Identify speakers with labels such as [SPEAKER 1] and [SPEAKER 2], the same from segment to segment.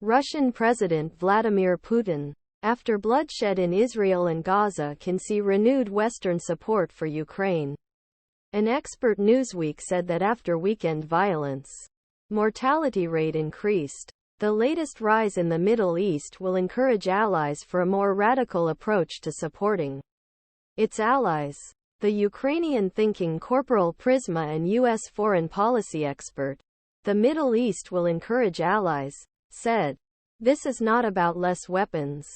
[SPEAKER 1] Russian President Vladimir Putin, after bloodshed in Israel and Gaza, can see renewed Western support for Ukraine. An expert Newsweek said that after weekend violence, mortality rate increased. The latest rise in the Middle East will encourage allies for a more radical approach to supporting its allies. The Ukrainian thinking Corporal Prisma and U.S. foreign policy expert, the Middle East will encourage allies, said. This is not about less weapons,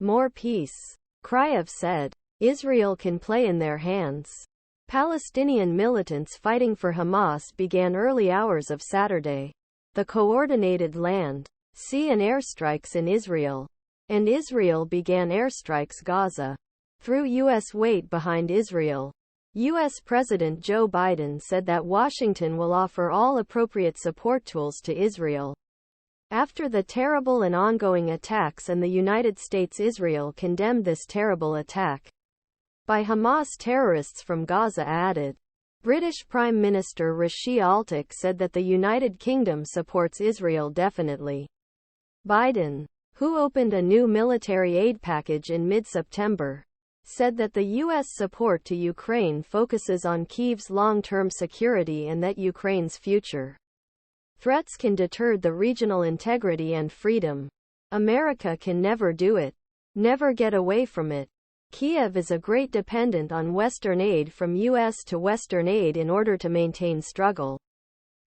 [SPEAKER 1] more peace. Kryev said. Israel can play in their hands. Palestinian militants fighting for Hamas began early hours of Saturday. The coordinated land, sea and airstrikes in Israel. And Israel began airstrikes Gaza. Through U.S. weight behind Israel. U.S. President Joe Biden said that Washington will offer all appropriate support tools to Israel. After the terrible and ongoing attacks, and the United States, Israel condemned this terrible attack by Hamas terrorists from Gaza, added. British Prime Minister Rishi Sunak said that the United Kingdom supports Israel definitely. Biden, who opened a new military aid package in mid-September, said that the U.S. support to Ukraine focuses on Kyiv's long-term security and that Ukraine's future threats can deter the regional integrity and freedom. America can never do it. Never get away from it. Kyiv is a great dependent on Western aid from U.S. to Western aid in order to maintain struggle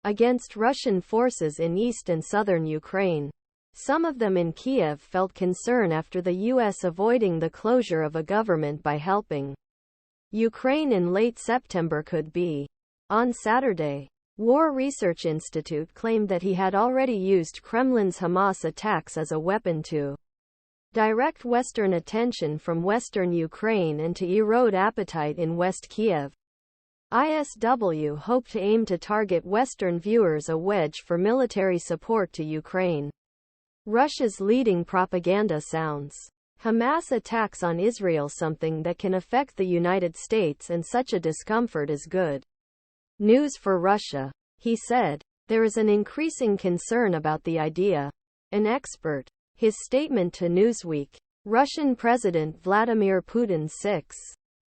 [SPEAKER 1] against Russian forces in east and southern Ukraine. Some of them in Kyiv felt concern after the U.S. avoiding the closure of a government by helping Ukraine in late September could be. On Saturday, War Research Institute claimed that he had already used Kremlin's Hamas attacks as a weapon to direct Western attention from Western Ukraine and to erode appetite in West Kyiv. ISW hoped to aim to target Western viewers a wedge for military support to Ukraine. Russia's leading propaganda sounds Hamas attacks on Israel something that can affect the United States, and such a discomfort is good news for Russia, he said. There is an increasing concern about the idea. An expert. His statement to Newsweek. Russian President Vladimir Putin 6.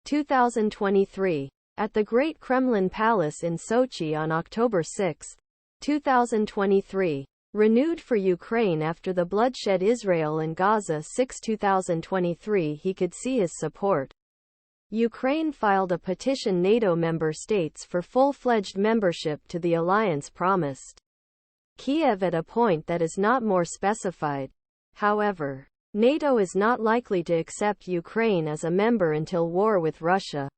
[SPEAKER 1] 2023. At the Great Kremlin Palace in Sochi on October 6, 2023. Renewed for Ukraine after the bloodshed Israel and Gaza 6 2023. He could see his support. Ukraine filed a petition NATO member states for full-fledged membership to the alliance promised Kyiv at a point that is not more specified. However, NATO is not likely to accept Ukraine as a member until war with Russia.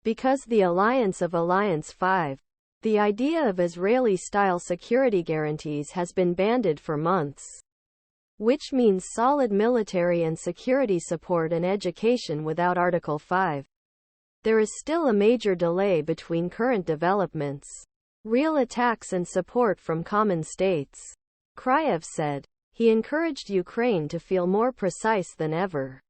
[SPEAKER 1] Because the alliance of Alliance 5, the idea of Israeli-style security guarantees has been bandied for months, which means solid military and security support and education without Article 5. There is still a major delay between current developments, real attacks and support from common states. Kryev said. He encouraged Ukraine to feel more precise than ever.